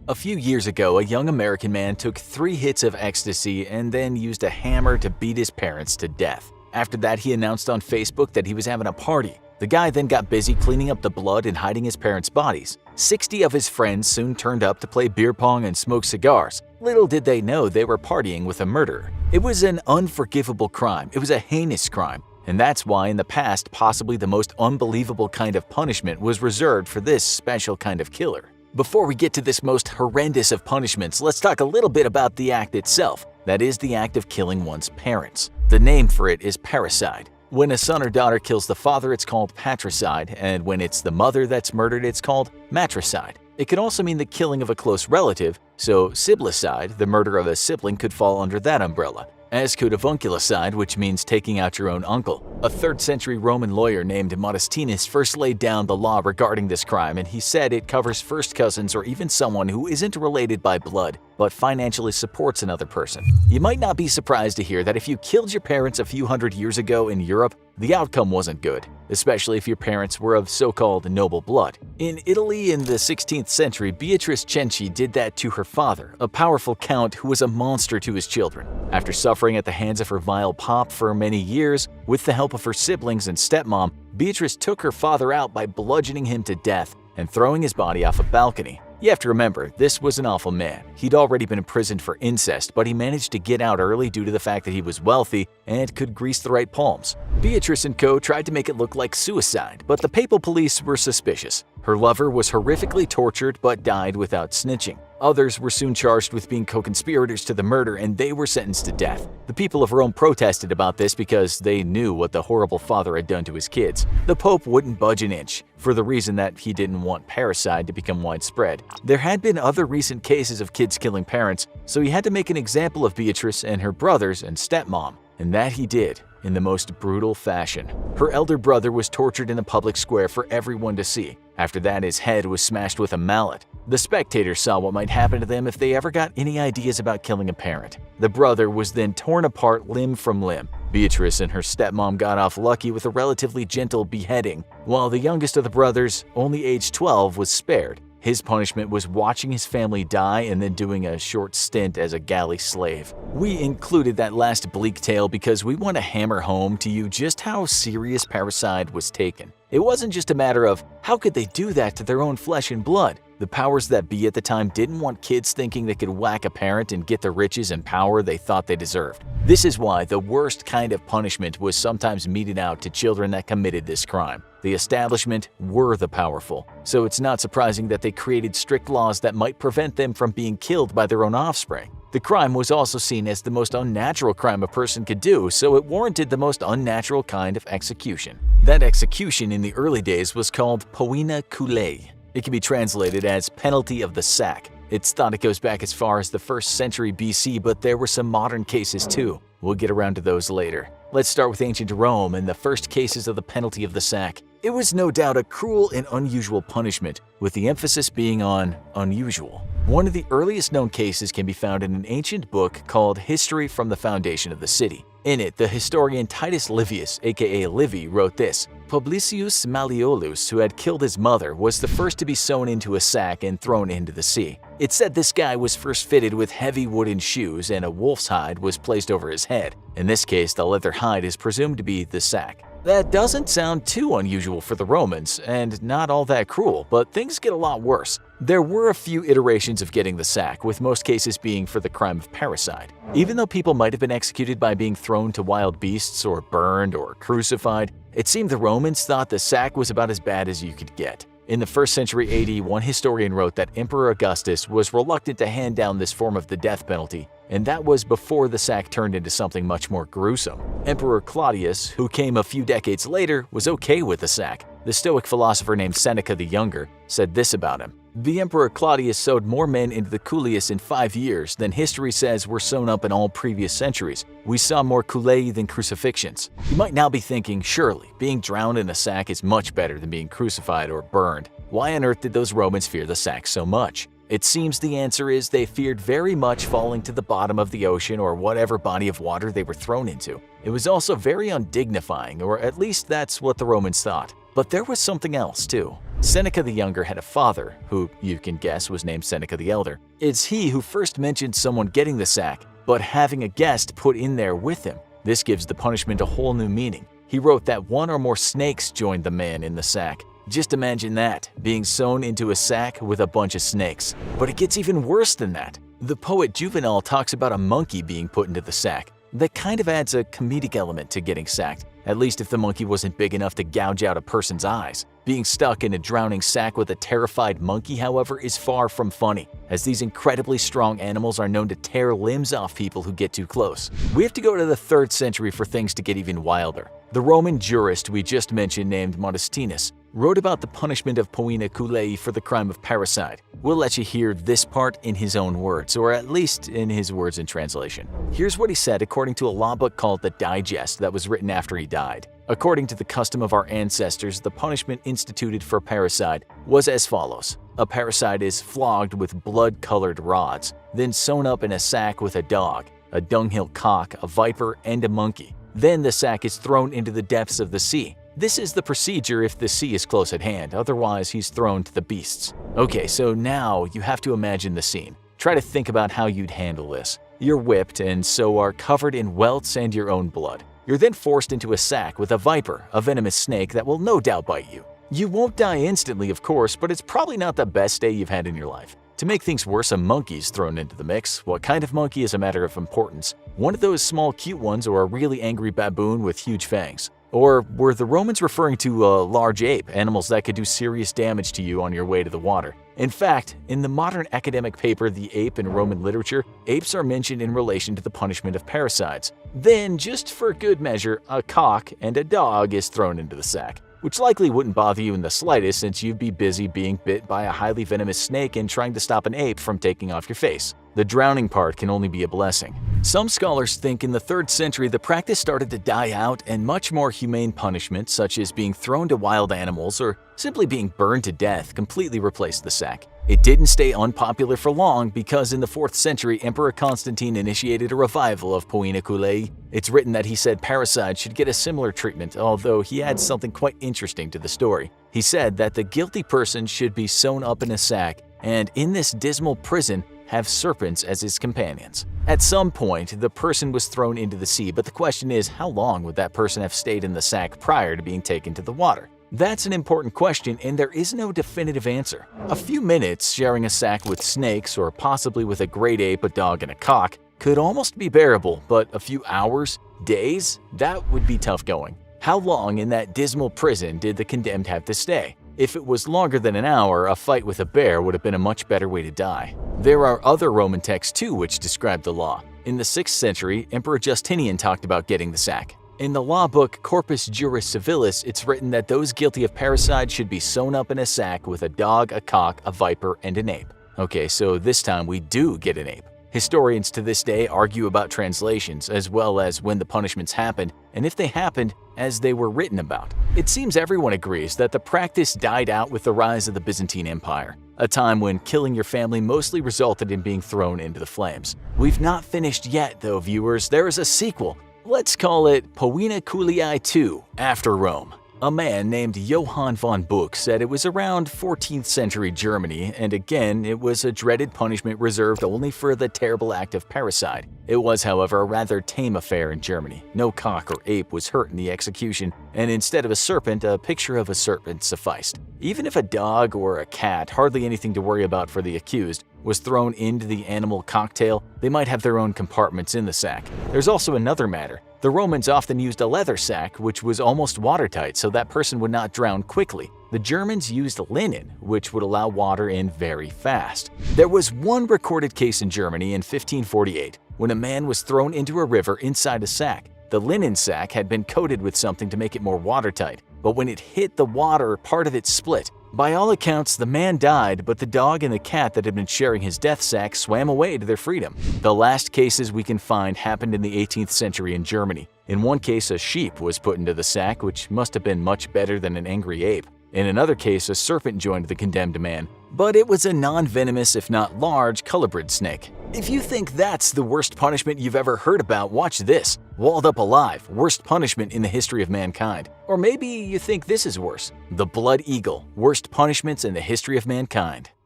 A few years ago, a young American man took 3 hits of ecstasy and then used a hammer to beat his parents to death. After that, he announced on Facebook that he was having a party. The guy then got busy cleaning up the blood and hiding his parents' bodies. 60 of his friends soon turned up to play beer pong and smoke cigars. Little did they know they were partying with a murderer. It was an unforgivable crime. It was a heinous crime. And that's why in the past, possibly the most unbelievable kind of punishment was reserved for this special kind of killer. Before we get to this most horrendous of punishments, let's talk a little bit about the act itself. That is the act of killing one's parents. The name for it is parricide. When a son or daughter kills the father, it's called patricide, and when it's the mother that's murdered, it's called matricide. It can also mean the killing of a close relative, so siblicide, the murder of a sibling, could fall under that umbrella, as could avunculicide, which means taking out your own uncle. A 3rd century Roman lawyer named Modestinus first laid down the law regarding this crime, and he said it covers first cousins or even someone who isn't related by blood, but financially supports another person. You might not be surprised to hear that if you killed your parents a few hundred years ago in Europe, the outcome wasn't good, especially if your parents were of so-called noble blood. In Italy in the 16th century, Beatrice Cenci did that to her father, a powerful count who was a monster to his children. After suffering at the hands of her vile pop for many years, with the help of her siblings and stepmom, Beatrice took her father out by bludgeoning him to death and throwing his body off a balcony. You have to remember, this was an awful man. He'd already been imprisoned for incest, but he managed to get out early due to the fact that he was wealthy and could grease the right palms. Beatrice and co. tried to make it look like suicide, but the papal police were suspicious. Her lover was horrifically tortured but died without snitching. Others were soon charged with being co-conspirators to the murder, and they were sentenced to death. The people of Rome protested about this because they knew what the horrible father had done to his kids. The Pope wouldn't budge an inch, for the reason that he didn't want parricide to become widespread. There had been other recent cases of kids killing parents, so he had to make an example of Beatrice and her brothers and stepmom. And that he did, in the most brutal fashion. Her elder brother was tortured in the public square for everyone to see. After that, his head was smashed with a mallet. The spectators saw what might happen to them if they ever got any ideas about killing a parent. The brother was then torn apart limb from limb. Beatrice and her stepmom got off lucky with a relatively gentle beheading, while the youngest of the brothers, only aged 12, was spared. His punishment was watching his family die and then doing a short stint as a galley slave. We included that last bleak tale because we want to hammer home to you just how serious parricide was taken. It wasn't just a matter of how could they do that to their own flesh and blood. The powers that be at the time didn't want kids thinking they could whack a parent and get the riches and power they thought they deserved. This is why the worst kind of punishment was sometimes meted out to children that committed this crime. The establishment were the powerful, so it's not surprising that they created strict laws that might prevent them from being killed by their own offspring. The crime was also seen as the most unnatural crime a person could do, so it warranted the most unnatural kind of execution. That execution in the early days was called Poena cullei. It can be translated as penalty of the sack. It's thought it goes back as far as the 1st century BC, but there were some modern cases too. We'll get around to those later. Let's start with ancient Rome and the first cases of the penalty of the sack. It was no doubt a cruel and unusual punishment, with the emphasis being on unusual. One of the earliest known cases can be found in an ancient book called History from the Foundation of the City. In it, the historian Titus Livius, aka Livy, wrote this: Publicius Malleolus, who had killed his mother, was the first to be sewn into a sack and thrown into the sea. It said this guy was first fitted with heavy wooden shoes and a wolf's hide was placed over his head. In this case, the leather hide is presumed to be the sack. That doesn't sound too unusual for the Romans, and not all that cruel, but things get a lot worse. There were a few iterations of getting the sack, with most cases being for the crime of parricide. Even though people might have been executed by being thrown to wild beasts or burned or crucified, it seemed the Romans thought the sack was about as bad as you could get. In the 1st century AD, one historian wrote that Emperor Augustus was reluctant to hand down this form of the death penalty, and that was before the sack turned into something much more gruesome. Emperor Claudius, who came a few decades later, was okay with the sack. The Stoic philosopher named Seneca the Younger said this about him: The Emperor Claudius sewed more men into the culleus in 5 years than history says were sewn up in all previous centuries. We saw more cullei than crucifixions. You might now be thinking, surely, being drowned in a sack is much better than being crucified or burned. Why on earth did those Romans fear the sack so much? It seems the answer is they feared very much falling to the bottom of the ocean or whatever body of water they were thrown into. It was also very undignifying, or at least that's what the Romans thought. But there was something else too. Seneca the Younger had a father, who you can guess was named Seneca the Elder. It's he who first mentioned someone getting the sack, but having a guest put in there with him. This gives the punishment a whole new meaning. He wrote that one or more snakes joined the man in the sack. Just imagine that, being sewn into a sack with a bunch of snakes. But it gets even worse than that. The poet Juvenal talks about a monkey being put into the sack. That kind of adds a comedic element to getting sacked, at least if the monkey wasn't big enough to gouge out a person's eyes. Being stuck in a drowning sack with a terrified monkey, however, is far from funny, as these incredibly strong animals are known to tear limbs off people who get too close. We have to go to the 3rd century for things to get even wilder. The Roman jurist we just mentioned named Modestinus wrote about the punishment of Poena cullei for the crime of parricide. We'll let you hear this part in his own words, or at least in his words in translation. Here's what he said according to a law book called the Digest that was written after he died. According to the custom of our ancestors, the punishment instituted for parricide was as follows. A parricide is flogged with blood-colored rods, then sewn up in a sack with a dog, a dunghill cock, a viper, and a monkey. Then the sack is thrown into the depths of the sea. This is the procedure if the sea is close at hand, otherwise he's thrown to the beasts. Okay, so now you have to imagine the scene. Try to think about how you'd handle this. You're whipped and so are covered in welts and your own blood. You're then forced into a sack with a viper, a venomous snake that will no doubt bite you. You won't die instantly, of course, but it's probably not the best day you've had in your life. To make things worse, a monkey's thrown into the mix. What kind of monkey is a matter of importance. One of those small cute ones or a really angry baboon with huge fangs. Or were the Romans referring to a large ape, animals that could do serious damage to you on your way to the water? In fact, in the modern academic paper The Ape in Roman Literature, apes are mentioned in relation to the punishment of parricides. Then, just for good measure, a cock and a dog is thrown into the sack, which likely wouldn't bother you in the slightest since you'd be busy being bit by a highly venomous snake and trying to stop an ape from taking off your face. The drowning part can only be a blessing. Some scholars think in the 3rd century the practice started to die out and much more humane punishment, such as being thrown to wild animals or simply being burned to death, completely replaced the sack. It didn't stay unpopular for long because in the 4th century Emperor Constantine initiated a revival of Poena cullei. It's written that he said parricide should get a similar treatment, although he adds something quite interesting to the story. He said that the guilty person should be sewn up in a sack and in this dismal prison have serpents as his companions. At some point, the person was thrown into the sea, but the question is, how long would that person have stayed in the sack prior to being taken to the water? That's an important question, and there is no definitive answer. A few minutes sharing a sack with snakes, or possibly with a great ape, a dog, and a cock, could almost be bearable, but a few hours, days, that would be tough going. How long in that dismal prison did the condemned have to stay? If it was longer than an hour, a fight with a bear would have been a much better way to die. There are other Roman texts too which describe the law. In the 6th century, Emperor Justinian talked about getting the sack. In the law book Corpus Juris Civilis, it's written that those guilty of parricide should be sewn up in a sack with a dog, a cock, a viper, and an ape. Okay, so this time we do get an ape. Historians to this day argue about translations, as well as when the punishments happened, and if they happened as they were written about. It seems everyone agrees that the practice died out with the rise of the Byzantine Empire, a time when killing your family mostly resulted in being thrown into the flames. We've not finished yet, though, viewers. There is a sequel. Let's call it Poena cullei 2, After Rome. A man named Johann von Buch said it was around 14th century Germany, and again, it was a dreaded punishment reserved only for the terrible act of parricide. It was, however, a rather tame affair in Germany. No cock or ape was hurt in the execution, and instead of a serpent, a picture of a serpent sufficed. Even if a dog or a cat, hardly anything to worry about for the accused, was thrown into the animal cocktail, they might have their own compartments in the sack. There's also another matter. The Romans often used a leather sack, which was almost watertight so that person would not drown quickly. The Germans used linen, which would allow water in very fast. There was one recorded case in Germany in 1548 when a man was thrown into a river inside a sack. The linen sack had been coated with something to make it more watertight, but when it hit the water, part of it split. By all accounts, the man died, but the dog and the cat that had been sharing his death sack swam away to their freedom. The last cases we can find happened in the 18th century in Germany. In one case, a sheep was put into the sack, which must have been much better than an angry ape. In another case, a serpent joined the condemned man, but it was a non-venomous, if not large, colubrid snake. If you think that's the worst punishment you've ever heard about, watch this. Walled up alive, worst punishment in the history of mankind. Or maybe you think this is worse. The blood eagle, worst punishments in the history of mankind.